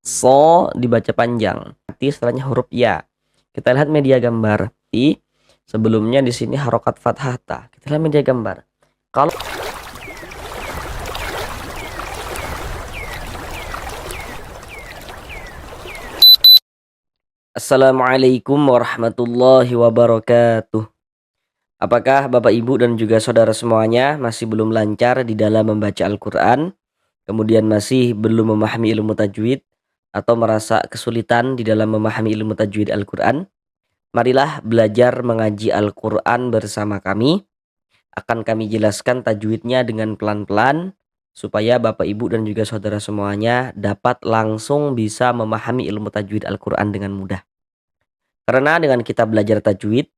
So dibaca panjang. Nanti setelahnya huruf ya. Kita lihat media gambar. Sebelumnya di sini harokat fathah ta. Kita lihat media gambar. Kalau Assalamualaikum warahmatullahi wabarakatuh. Apakah Bapak Ibu dan juga saudara semuanya masih belum lancar di dalam membaca Al-Quran, kemudian masih belum memahami ilmu tajwid, atau merasa kesulitan di dalam memahami ilmu tajwid Al-Quran? Marilah belajar mengaji Al-Quran bersama kami. Akan kami jelaskan tajwidnya dengan pelan-pelan, supaya Bapak Ibu dan juga saudara semuanya dapat langsung bisa memahami ilmu tajwid Al-Quran dengan mudah. Karena dengan kita belajar tajwid,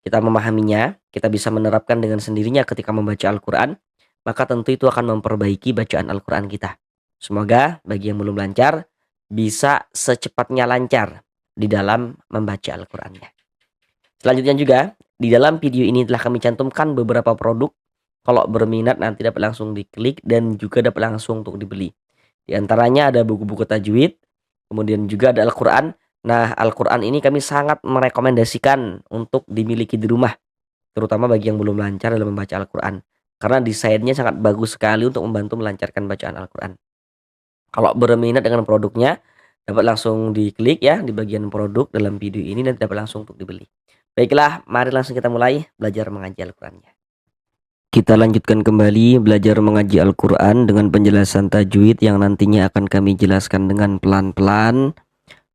kita memahaminya, kita bisa menerapkan dengan sendirinya ketika membaca Al-Quran, maka tentu itu akan memperbaiki bacaan Al-Quran kita. Semoga bagi yang belum lancar, bisa secepatnya lancar di dalam membaca Al-Qurannya. Selanjutnya juga, di dalam video ini telah kami cantumkan beberapa produk. Kalau berminat nanti dapat langsung diklik dan juga dapat langsung untuk dibeli. Di antaranya ada buku-buku tajwid, kemudian juga ada Al-Quran. Nah, Al-Quran ini kami sangat merekomendasikan untuk dimiliki di rumah, terutama bagi yang belum lancar dalam membaca Al-Quran. Karena desainnya sangat bagus sekali untuk membantu melancarkan bacaan Al-Quran. Kalau berminat dengan produknya, dapat langsung diklik ya di bagian produk dalam video ini dan dapat langsung untuk dibeli. Baiklah, mari langsung kita mulai belajar mengaji Al-Qurannya. Kita lanjutkan kembali belajar mengaji Al-Quran dengan penjelasan tajwid yang nantinya akan kami jelaskan dengan pelan-pelan,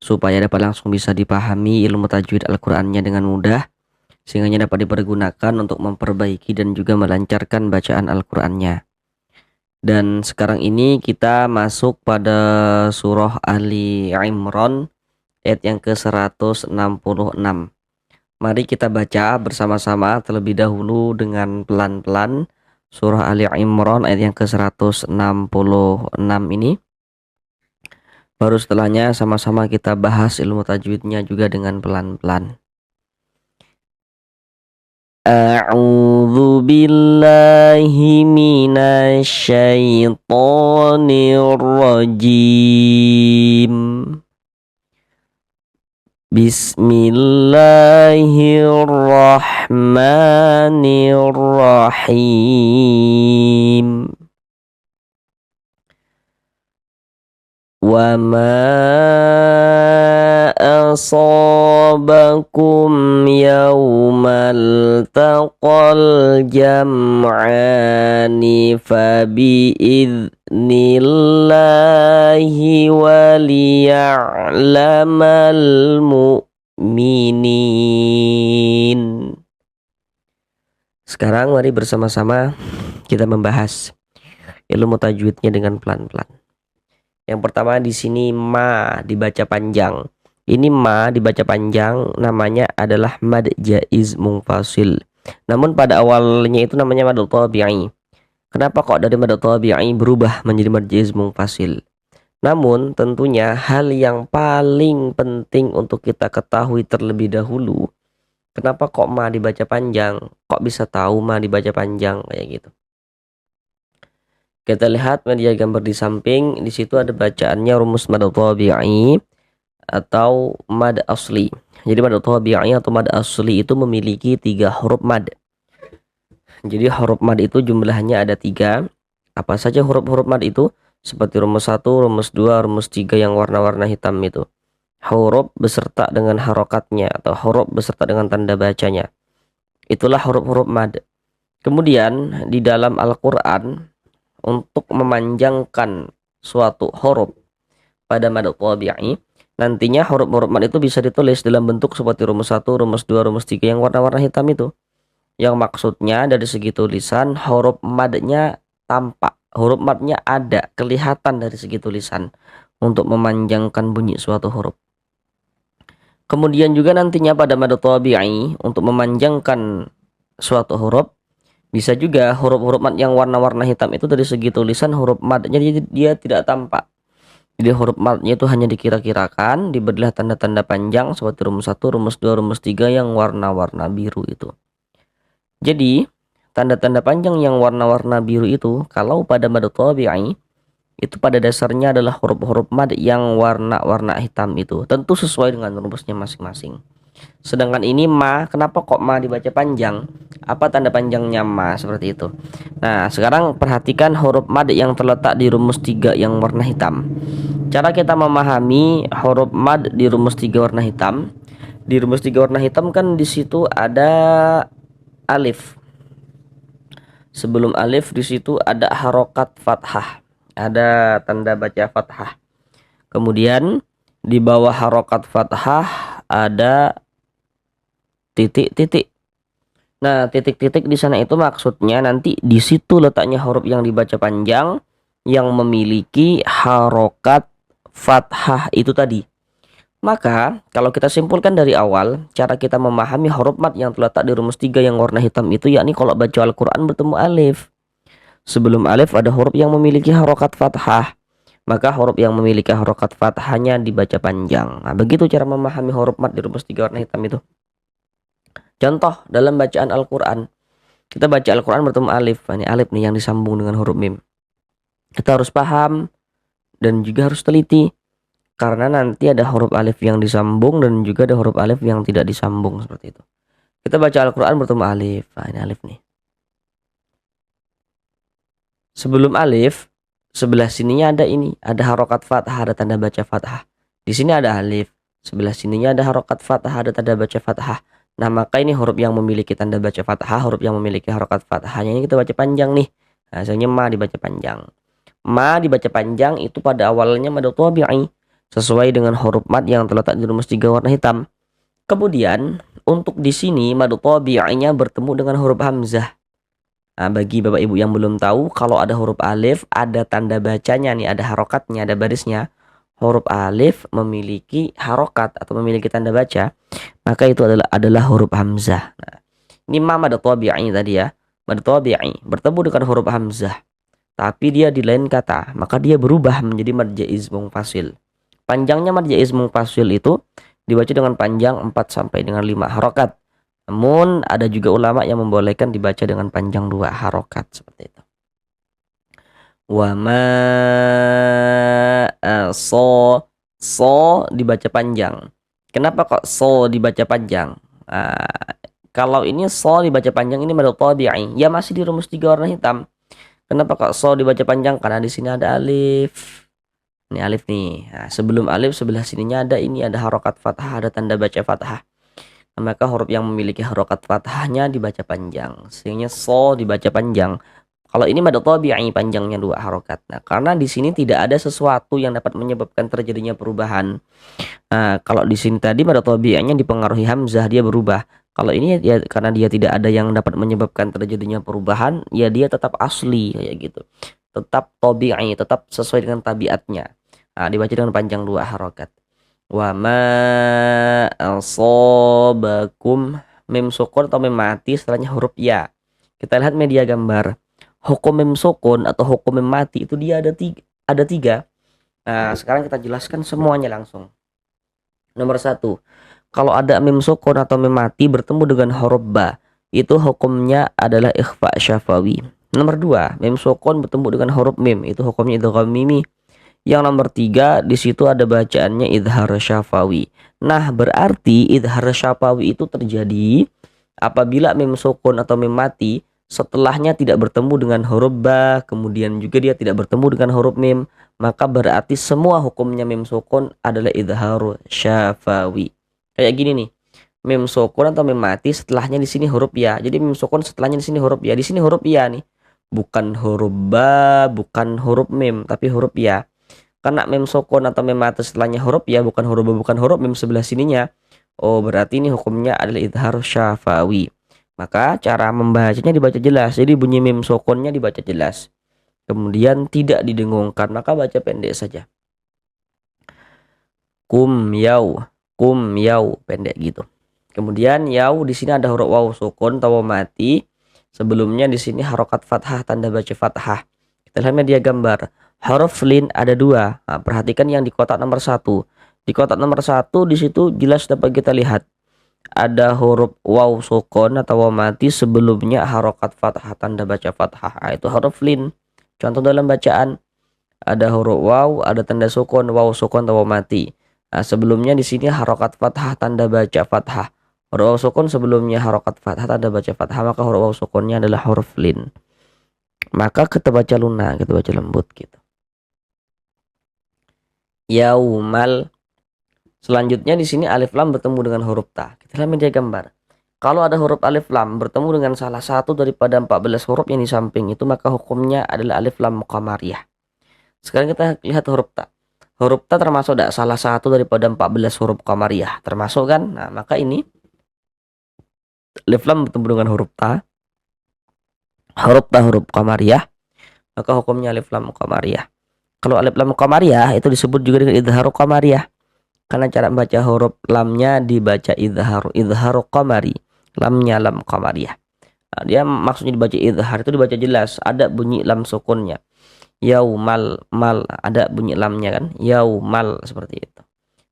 supaya dapat langsung bisa dipahami ilmu tajwid Al-Qurannya dengan mudah, sehingga dapat dipergunakan untuk memperbaiki dan juga melancarkan bacaan Al-Qurannya. Dan sekarang ini kita masuk pada surah Ali Imran ayat yang ke-166. Mari kita baca bersama-sama terlebih dahulu dengan pelan-pelan surah Ali Imran ayat yang ke-166 ini. Baru setelahnya sama-sama kita bahas ilmu tajwidnya juga dengan pelan-pelan. A'udzu billahi minasy syaithanir rajim. Bismillahirrahmanirrahim. Wa ma asabakum yawmal taqal jam'ani fabi'idnillahi waliya'lamal mu'minin. Sekarang mari bersama-sama kita membahas ilmu tajwidnya dengan pelan-pelan. Yang pertama di sini ma dibaca panjang. Ini ma dibaca panjang namanya adalah mad jaiz munfasil. Namun pada awalnya itu namanya mad tabi'i. Kenapa kok dari mad tabi'i berubah menjadi mad jaiz munfasil? Namun tentunya hal yang paling penting untuk kita ketahui terlebih dahulu, kenapa kok ma dibaca panjang? Kok bisa tahu ma dibaca panjang kayak gitu? Kita lihat media gambar di samping, di situ ada bacaannya rumus mad tabi'i atau mad asli. Jadi mad tabi'i atau mad asli itu memiliki 3 huruf mad. Jadi huruf mad itu jumlahnya ada 3. Apa saja huruf-huruf mad itu? Seperti rumus 1, rumus 2, rumus 3 yang warna-warna hitam itu. Huruf beserta dengan harokatnya atau huruf beserta dengan tanda bacanya. Itulah huruf-huruf mad. Kemudian di dalam Al-Quran, untuk memanjangkan suatu huruf pada mad tabi'i, nantinya huruf-huruf mad itu bisa ditulis dalam bentuk seperti rumus 1, rumus 2, rumus 3 yang warna-warna hitam itu. Yang maksudnya dari segi tulisan huruf madnya tampak, huruf madnya ada, kelihatan dari segi tulisan untuk memanjangkan bunyi suatu huruf. Kemudian juga nantinya pada mad tabi'i untuk memanjangkan suatu huruf, bisa juga huruf-huruf mad yang warna-warna hitam itu dari segi tulisan huruf madnya dia tidak tampak. Jadi huruf madnya itu hanya dikira-kirakan, diberilah tanda-tanda panjang seperti rumus 1, rumus 2, rumus 3 yang warna-warna biru itu. Jadi tanda-tanda panjang yang warna-warna biru itu kalau pada mad tabi'i itu pada dasarnya adalah huruf-huruf mad yang warna-warna hitam itu. Tentu sesuai dengan rumusnya masing-masing. Sedangkan ini ma, kenapa kok ma dibaca panjang? Apa tanda panjangnya ma seperti itu? Nah, sekarang perhatikan huruf mad yang terletak di rumus 3 yang warna hitam. Cara kita memahami huruf mad di rumus 3 warna hitam. Di rumus 3 warna hitam kan di situ ada alif. Sebelum alif di situ ada harokat fathah. Ada tanda baca fathah. Kemudian di bawah harokat fathah ada titik-titik. Nah, titik-titik di sana itu maksudnya nanti di situ letaknya huruf yang dibaca panjang yang memiliki harokat fathah itu tadi. Maka, kalau kita simpulkan dari awal, cara kita memahami huruf mad yang terletak di rumus 3 yang warna hitam itu yakni kalau baca Al-Qur'an bertemu alif. Sebelum alif ada huruf yang memiliki harokat fathah. Maka huruf yang memiliki harokat fathahnya dibaca panjang. Nah, begitu cara memahami huruf mad di rumus 3 warna hitam itu. Contoh dalam bacaan Al-Quran, kita baca Al-Quran bertemu alif. Ini alif nih yang disambung dengan huruf mim. Kita harus paham dan juga harus teliti, karena nanti ada huruf alif yang disambung dan juga ada huruf alif yang tidak disambung seperti itu. Kita baca Al-Quran bertemu alif. Nah, ini alif nih. Sebelum alif, sebelah sininya ada ini, ada harokat fathah, ada tanda baca fathah. Di sini ada alif, sebelah sininya ada harokat fathah, ada tanda baca fathah. Nah, maka ini huruf yang memiliki tanda baca fathah, huruf yang memiliki harokat fathahnya ini kita baca panjang nih. Nah, hasilnya ma dibaca panjang. Ma dibaca panjang itu pada awalnya mad tabi'i sesuai dengan huruf mad yang terletak di rumus 3 warna hitam. Kemudian untuk di sini mad tabi'inya bertemu dengan huruf hamzah. Nah, bagi Bapak Ibu yang belum tahu, kalau ada huruf alif ada tanda bacanya nih, ada harokatnya, ada barisnya. Huruf alif memiliki harokat atau memiliki tanda baca, maka itu adalah huruf hamzah. Nah, ini ma mad tabi'i tadi ya. Mad tabi'i bertemu dengan huruf hamzah, tapi dia di lain kata, maka dia berubah menjadi mad jaiz munfasil. Panjangnya mad jaiz munfasil itu dibaca dengan panjang 4 sampai dengan 5 harokat. Namun ada juga ulama yang membolehkan dibaca dengan panjang 2 harokat seperti itu. Wa ma so dibaca panjang. Kenapa kok so dibaca panjang? Kalau ini so dibaca panjang ini mad tabi'i, ya masih di rumus 3 warna hitam. Kenapa kok so dibaca panjang? Karena di sini ada alif. Ini alif nih. Nah, sebelum alif sebelah sininya ada ini, ada harokat fathah, ada tanda baca fathah. Nah, maka huruf yang memiliki harokat fathahnya dibaca panjang, sehingga so dibaca panjang. Kalau ini mad tabi'i panjangnya 2 harokat. Nah, karena di sini tidak ada sesuatu yang dapat menyebabkan terjadinya perubahan. Nah, kalau di sini tadi mad tabi'inya dipengaruhi hamzah, dia berubah. Kalau ini ya karena dia tidak ada yang dapat menyebabkan terjadinya perubahan, ya dia tetap asli kayak gitu. Tetap tabi'i, tetap sesuai dengan tabiatnya. Nah, dibaca dengan panjang 2 harokat. Wa ma asobakum, mim sukun atau mim mati setelahnya huruf ya. Kita lihat media gambar. Hukum mim sukun atau hukum mim mati itu dia ada tiga. Nah, sekarang kita jelaskan semuanya langsung. Nomor 1, kalau ada mim sukun atau mim mati bertemu dengan huruf ba, itu hukumnya adalah ikhfa syafawi. Nomor 2, mim sukun bertemu dengan huruf mim, itu hukumnya idgham mimi. Yang nomor 3, di situ ada bacaannya idhar syafawi. Nah, berarti idhar syafawi itu terjadi apabila mim sukun atau mim mati setelahnya tidak bertemu dengan huruf ba, kemudian juga dia tidak bertemu dengan huruf mim, maka berarti semua hukumnya mim sukun adalah idhar syafawi. Kayak gini nih. Mim sukun atau mim mati setelahnya di sini huruf ya. Jadi mim sukun setelahnya di sini huruf ya. Di sini huruf ya nih. Bukan huruf ba, bukan huruf mim, tapi huruf ya. Karena mim sukun atau mim mati setelahnya huruf ya, bukan huruf ba, bukan huruf mim sebelah sininya. Oh, berarti ini hukumnya adalah idhar syafawi. Maka cara membacanya dibaca jelas. Jadi bunyi mim sukunnya dibaca jelas. Kemudian tidak didengungkan, maka baca pendek saja. Kum yau, pendek gitu. Kemudian yau di sini ada huruf waw sukun atau mati. Sebelumnya di sini harokat fathah, tanda baca fathah. Kita lihat media gambar. Huruf lin ada 2. Nah, perhatikan yang di kotak nomor 1. Di kotak nomor 1 di situ jelas dapat kita lihat ada huruf waw sukun atau waw mati, sebelumnya harokat fathah, tanda baca fathah. Nah, itu huruf lin. Contoh dalam bacaan ada huruf waw, ada tanda sukun, waw sukun atau waw mati. Nah, sebelumnya di sini harokat fathah, tanda baca fathah. Huruf waw sukun sebelumnya harokat fathah, tanda baca fathah, maka huruf waw sukunnya adalah huruf lin. Maka kita baca lunak, kita baca lembut gitu. Yaumal. Selanjutnya di sini alif lam bertemu dengan huruf ta. Kita lihat media gambar. Kalau ada huruf alif lam bertemu dengan salah satu daripada 14 huruf yang di samping itu, maka hukumnya adalah alif lam qamariyah. Sekarang kita lihat huruf ta. Huruf ta termasuk tidak salah satu daripada 14 huruf qamariyah. Termasuk kan? Nah, maka ini alif lam bertemu dengan huruf ta. Huruf ta huruf qamariyah. Maka hukumnya alif lam qamariyah. Kalau alif lam qamariyah itu disebut juga dengan idharu qamariyah. Karena cara membaca huruf lamnya dibaca idharu qamari. Lamnya lam qamariyah. Nah, dia maksudnya dibaca idhar itu dibaca jelas, ada bunyi lam sukunnya. Yaumal, mal, ada bunyi lamnya kan? Yaumal, seperti itu.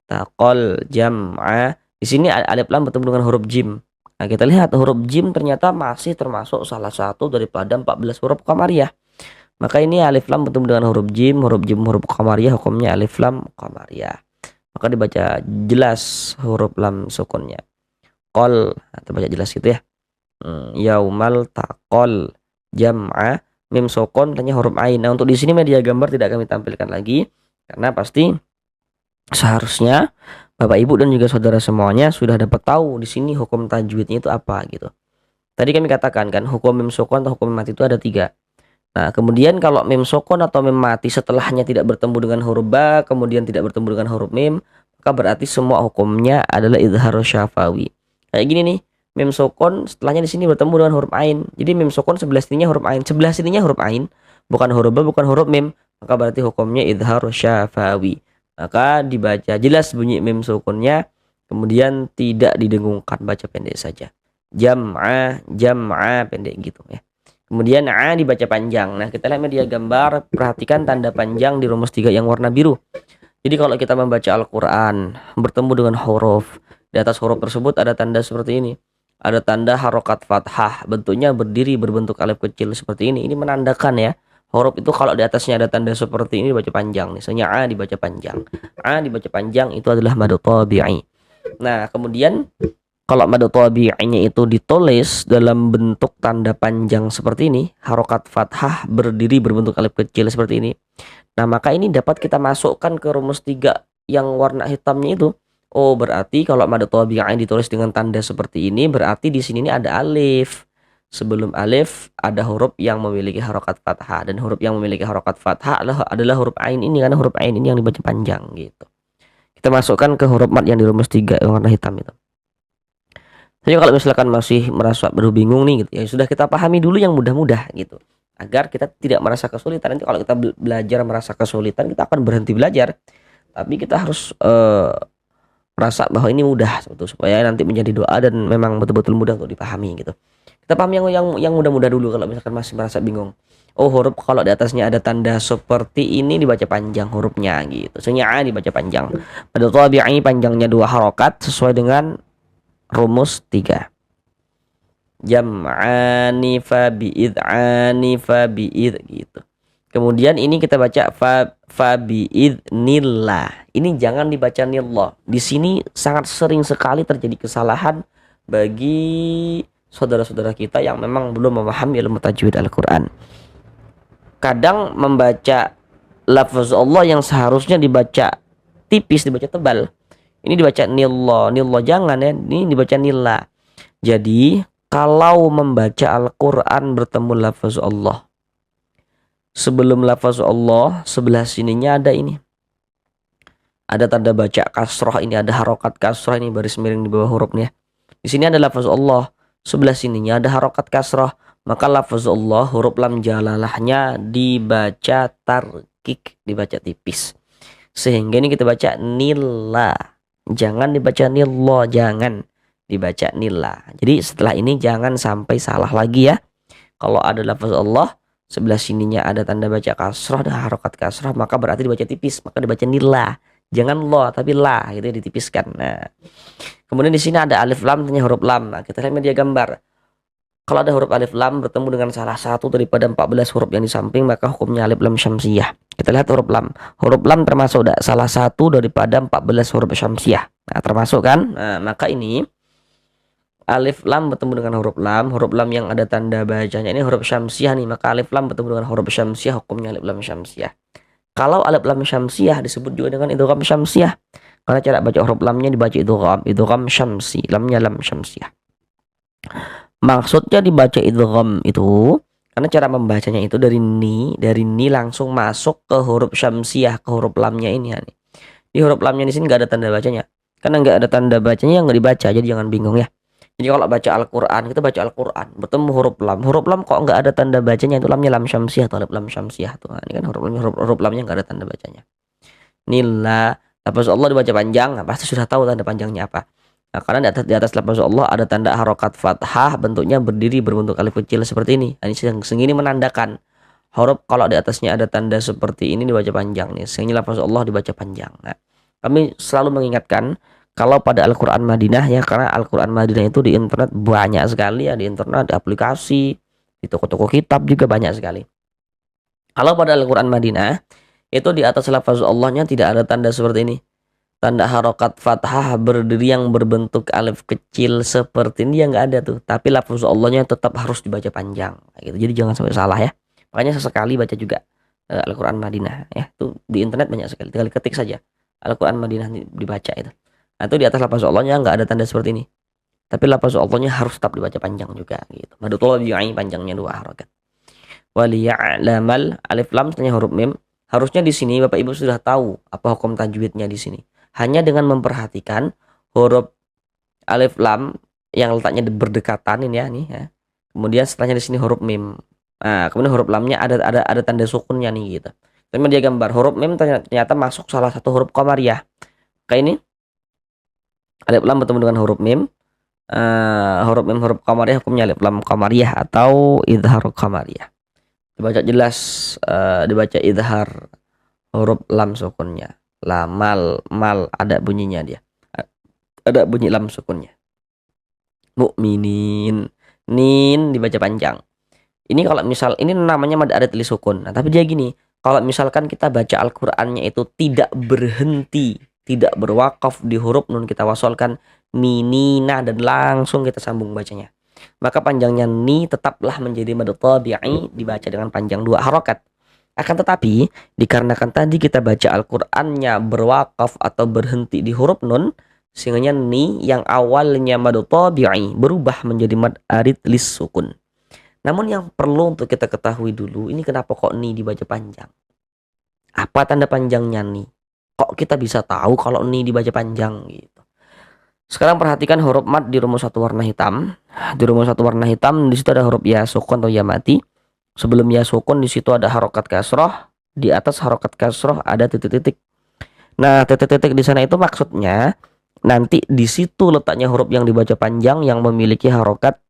Taqol jam'a. Di sini alif lam bertemu dengan huruf jim. Nah, kita lihat huruf jim ternyata masih termasuk salah satu daripada 14 huruf qamariyah. Maka ini alif lam bertemu dengan huruf jim, huruf qamariyah, hukumnya alif lam qamariyah. Maka dibaca jelas huruf lam sukunnya. Qol, atau baca jelas gitu ya. Yaumal taqol jam'a, mim sukun tanya huruf ain. Nah, untuk di sini media gambar tidak kami tampilkan lagi karena pasti seharusnya Bapak Ibu dan juga saudara semuanya sudah dapat tahu di sini hukum tajwidnya itu apa gitu. Tadi kami katakan kan hukum mim sukun atau hukum mim mati itu ada 3. Nah, kemudian kalau mim sukun atau mim mati setelahnya tidak bertemu dengan huruf ba, kemudian tidak bertemu dengan huruf mim, maka berarti semua hukumnya adalah idhar syafawi. Kayak gini nih, mim sukun setelahnya di sini bertemu dengan huruf ain. Jadi mim sukun sebelah sininya huruf ain, sebelah sininya huruf ain, bukan huruf ba, bukan huruf mim, maka berarti hukumnya idhar syafawi. Maka dibaca jelas bunyi mim sukunnya, kemudian tidak didengungkan, baca pendek saja. Jam'a, jam'a pendek gitu ya. Kemudian A dibaca panjang. Nah, kita lihat media gambar, perhatikan tanda panjang di rumus 3 yang warna biru. Jadi kalau kita membaca Al-Quran bertemu dengan huruf, di atas huruf tersebut ada tanda seperti ini. Ada tanda harokat fathah, bentuknya berdiri berbentuk alif kecil seperti ini. Ini menandakan ya, huruf itu kalau di atasnya ada tanda seperti ini dibaca panjang. Misalnya A dibaca panjang. A dibaca panjang itu adalah mad tabi'i. Nah, kemudian kalau mad tabi'inya itu ditulis dalam bentuk tanda panjang seperti ini, harokat fathah berdiri berbentuk alif kecil seperti ini. Nah, maka ini dapat kita masukkan ke rumus 3 yang warna hitamnya itu. Oh, berarti kalau mad tabi'i ditulis dengan tanda seperti ini, berarti di sini ini ada alif. Sebelum alif ada huruf yang memiliki harokat fathah, dan huruf yang memiliki harokat fathah adalah huruf ain ini, karena huruf ain ini yang dibaca panjang gitu. Kita masukkan ke huruf mad yang di rumus 3 yang warna hitam itu. Tapi kalau misalkan masih merasa baru bingung nih gitu, ya sudah kita pahami dulu yang mudah-mudah gitu, agar kita tidak merasa kesulitan. Nanti kalau kita belajar merasa kesulitan, kita akan berhenti belajar. Tapi kita harus merasa bahwa ini mudah sebetulnya, supaya nanti menjadi doa dan memang betul-betul mudah untuk dipahami gitu. Kita pahami yang mudah-mudah dulu kalau misalkan masih merasa bingung. Oh, huruf kalau di atasnya ada tanda seperti ini dibaca panjang hurufnya gitu. Misalnya A dibaca panjang. Pada tabi'i panjangnya 2 harokat sesuai dengan rumus 3. Jam'ani fa bi'id'ani fa bi'id gitu. Kemudian ini kita baca fa bi'idnillah. Ini jangan dibaca nillah. Di sini sangat sering sekali terjadi kesalahan bagi saudara-saudara kita yang memang belum memahami ilmu tajwid Al-Qur'an. Kadang membaca lafaz Allah yang seharusnya dibaca tipis, dibaca tebal, ini dibaca nillah, nillah jangan ya, ini dibaca nillah. Jadi kalau membaca Al-Quran bertemu lafaz Allah, sebelum lafaz Allah sebelah sininya ada ini, ada tanda baca kasroh, ini ada harokat kasroh, ini baris miring di bawah hurufnya. Di sini ada lafaz Allah, sebelah sininya ada harokat kasroh, maka lafaz Allah huruf lam jalalahnya dibaca tarkik, dibaca tipis. Sehingga ini kita baca nillah. Jangan dibaca nillah, jangan dibaca nillah. Jadi setelah ini jangan sampai salah lagi ya. Kalau ada lafaz Allah, sebelah sininya ada tanda baca kasrah, ada harokat kasrah, maka berarti dibaca tipis, maka dibaca nillah. Jangan la tapi la, gitu ya, ditipiskan. Nah, kemudian di sini ada alif lam, tanya huruf lam. Nah, kita lihat media gambar. Kalau ada huruf alif lam bertemu dengan salah satu daripada 14 huruf yang di samping, maka hukumnya alif lam syamsiyah. Kita lihat huruf lam. Huruf lam termasuk salah satu daripada 14 huruf syamsiyah. Nah, termasuk kan? Nah, maka ini alif lam bertemu dengan huruf lam yang ada tanda bacanya ini huruf syamsiyah nih, maka alif lam bertemu dengan huruf syamsiyah, hukumnya alif lam syamsiyah. Kalau alif lam syamsiyah disebut juga dengan idgham syamsiyah. Karena cara baca huruf lamnya dibaca idgham syamsi, lamnya lam syamsiyah. Maksudnya dibaca idgham itu karena cara membacanya itu dari ni langsung masuk ke huruf syamsiyah, ke huruf lamnya ini ya nih. Di huruf lamnya di sini nggak ada tanda bacanya. Karena nggak ada tanda bacanya nggak dibaca, jadi jangan bingung ya. Jadi kalau baca Al-Qur'an, kita baca Al-Qur'an, bertemu huruf lam. Huruf lam kok nggak ada tanda bacanya, itu lamnya lam syamsiyah atau alif lam syamsiyah tuh. Nah, ini kan huruf lamnya nggak ada tanda bacanya. Nila, lafaz Allah dibaca panjang, nah, pasti sudah tahu tanda panjangnya apa. Nah, karena di atas lafaz Allah ada tanda harokat fathah, bentuknya berdiri berbentuk alif kecil seperti ini. Nah, ini segini menandakan huruf kalau di atasnya ada tanda seperti ini dibaca panjang nih. Sehingga lafaz Allah dibaca panjang. Nah, kami selalu mengingatkan kalau pada Al-Qur'an Madinah ya, karena Al-Qur'an Madinah itu di internet banyak sekali ya, di internet, di aplikasi, di toko-toko kitab juga banyak sekali. Kalau pada Al-Qur'an Madinah itu di atas lafaz Allahnya tidak ada tanda seperti ini. Tanda harokat fathah berdiri yang berbentuk alif kecil seperti ini yang nggak ada tuh. Tapi lafaz Allahnya tetap harus dibaca panjang gitu. Jadi jangan sampai salah ya. Makanya sesekali baca juga Al-Qur'an Madinah ya. Itu di internet banyak sekali. Tinggal ketik saja Al-Qur'an Madinah dibaca itu. Nah, itu di atas lafaz Allahnya nggak ada tanda seperti ini. Tapi lafaz Allahnya harus tetap dibaca panjang juga gitu. Madul bi'i panjangnya 2 harokat. Waliya'lamal alif lam setelahnya huruf mim. Harusnya di sini Bapak Ibu sudah tahu apa hukum tajwidnya di sini. Hanya dengan memperhatikan huruf alif lam yang letaknya berdekatan ini ya nih ya. Kemudian setelahnya di sini huruf mim. Nah, kemudian huruf lamnya ada tanda sukunnya nih gitu. Kemudian dia gambar huruf mim ternyata masuk salah satu huruf qamariyah. Kayak ini. Alif lam bertemu dengan huruf mim. Huruf mim huruf qamariyah hukumnya alif lam qamariyah atau idhar qamariyah. Dibaca jelas, dibaca idhar huruf lam sukunnya. Lamal mal ada bunyinya dia, ada bunyi lam sukunnya. Mukminin, nin dibaca panjang. Ini kalau misal ini namanya mad arid li sukun. Nah, tapi dia gini, kalau misalkan kita baca Al-Qur'annya itu tidak berhenti, tidak berwakaf di huruf nun, kita wasolkan minina dan langsung kita sambung bacanya, maka panjangnya ni tetaplah menjadi mad tabi'i, dibaca dengan panjang 2 harokat. Akan tetapi dikarenakan tadi kita baca Al-Qur'annya berwakaf atau berhenti di huruf nun, sehingga ni yang awalnya mad tabi'i berubah menjadi mad arid lis sukun. Namun yang perlu untuk kita ketahui dulu, ini kenapa kok ni dibaca panjang? Apa tanda panjangnya ni? Kok kita bisa tahu kalau ni dibaca panjang gitu? Sekarang perhatikan huruf mad di rumus satu warna hitam. Di rumus satu warna hitam di situ ada huruf ya sukun atau ya mati. Sebelum ya sukun di situ ada harokat kasroh, di atas harokat kasroh ada titik-titik. Nah, titik-titik di sana itu maksudnya nanti di situ letaknya huruf yang dibaca panjang yang memiliki harokat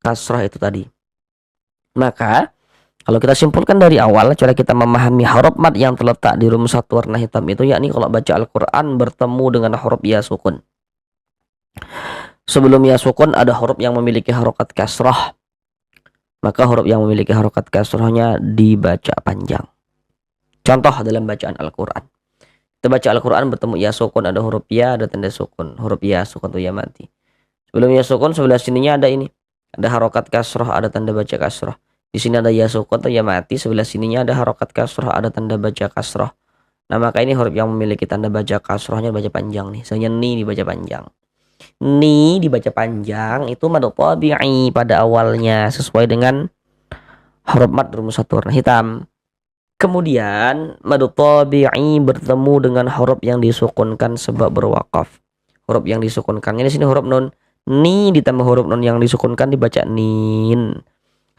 kasroh itu tadi. Maka kalau kita simpulkan dari awal cara kita memahami huruf mad yang terletak di rumus satu warna hitam itu, yakni kalau baca Al-Qur'an bertemu dengan huruf ya sukun. Sebelum ya sukun ada huruf yang memiliki harokat kasroh, maka huruf yang memiliki harokat kasrohnya dibaca panjang. Contoh dalam bacaan Al-Qur'an. Kita baca Al-Qur'an bertemu ya sukun, ada huruf ya, ada tanda sukun. Huruf ya sukun itu ya mati. Sebelum ya sukun sebelah sininya ada ini. Ada harokat kasroh, ada tanda baca kasroh. Di sini ada ya sukun atau ya mati, sebelah sininya ada harokat kasroh, ada tanda baca kasroh. Nah, maka ini huruf yang memiliki tanda baca kasrohnya baca panjang nih. Misalnya ni dibaca panjang. Ni dibaca panjang itu mad tabi'i pada awalnya sesuai dengan huruf mad rumus satu warna hitam. Kemudian mad tabi'i bertemu dengan huruf yang disukunkan sebab berwakaf. Huruf yang disukunkannya di sini huruf nun. Ni ditambah huruf nun yang disukunkan dibaca nin.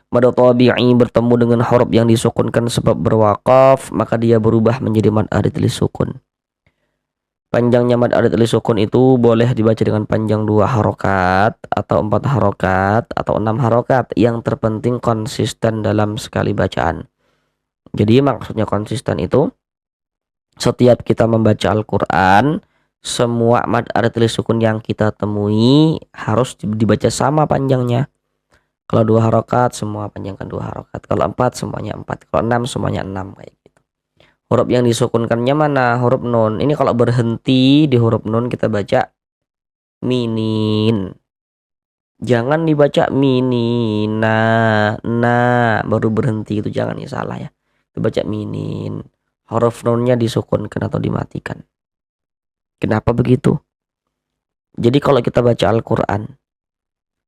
Mad tabi'i bertemu dengan huruf yang disukunkan sebab berwakaf, maka dia berubah menjadi mad arid li sukun. Panjangnya mad arid li sukun itu boleh dibaca dengan panjang 2 harokat atau 4 harokat atau 6 harokat. Yang terpenting konsisten dalam sekali bacaan. Jadi maksudnya konsisten itu setiap kita membaca Al-Qur'an, semua mad arid li sukun yang kita temui harus dibaca sama panjangnya. Kalau 2 harokat semua panjangkan 2 harokat. Kalau 4 semuanya 4. Kalau 6 semuanya 6 kayak gitu. Huruf yang disukunkannya mana? Huruf nun. Ini kalau berhenti di huruf nun kita baca minin. Jangan dibaca minina, nah baru berhenti, itu jangan, ya salah ya. Dibaca minin. Huruf nunnya disukunkan atau dimatikan. Kenapa begitu? Jadi kalau kita baca Al-Quran,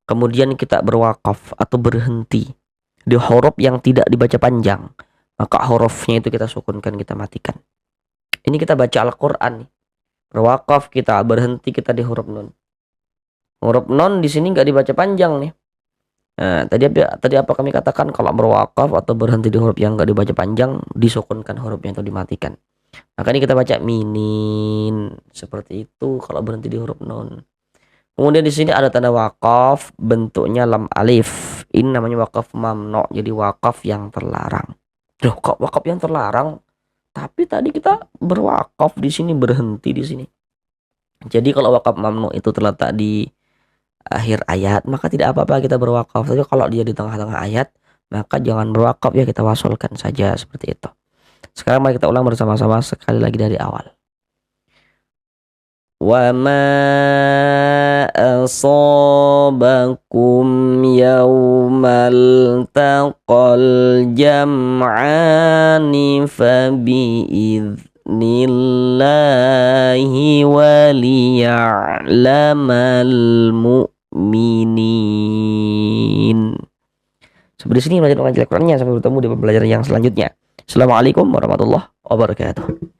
kemudian kita berwakaf atau berhenti di huruf yang tidak dibaca panjang, maka hurufnya itu kita sukunkan, kita matikan. Ini kita baca Al-Quran nih. Berwakaf kita, berhenti kita di huruf nun. Huruf nun di sini nggak dibaca panjang nih. Nah, tadi apa kami katakan, kalau berwakaf atau berhenti di huruf yang nggak dibaca panjang, disukunkan hurufnya atau dimatikan. Maka ini kita baca minin seperti itu kalau berhenti di huruf nun. Kemudian di sini ada tanda wakaf, bentuknya lam alif. Ini namanya wakaf mamno, jadi wakaf yang terlarang. Loh, kok wakaf yang terlarang? Tapi tadi kita berwakaf di sini, berhenti di sini. Jadi kalau wakaf mamnu itu terletak di akhir ayat, maka tidak apa-apa kita berwakaf. Tapi kalau dia di tengah-tengah ayat, maka jangan berwakaf, ya kita wasolkan saja seperti itu. Sekarang mari kita ulang bersama-sama sekali lagi dari awal. Wa ma asabakum yawmal taqal jam'ani fabi'idhnillahi waliya'lamal mu'minin. Sampai di sini belajar mengaji Al-Qur'annya. Sampai bertemu di pembelajaran yang selanjutnya. Assalamualaikum warahmatullahi wabarakatuh.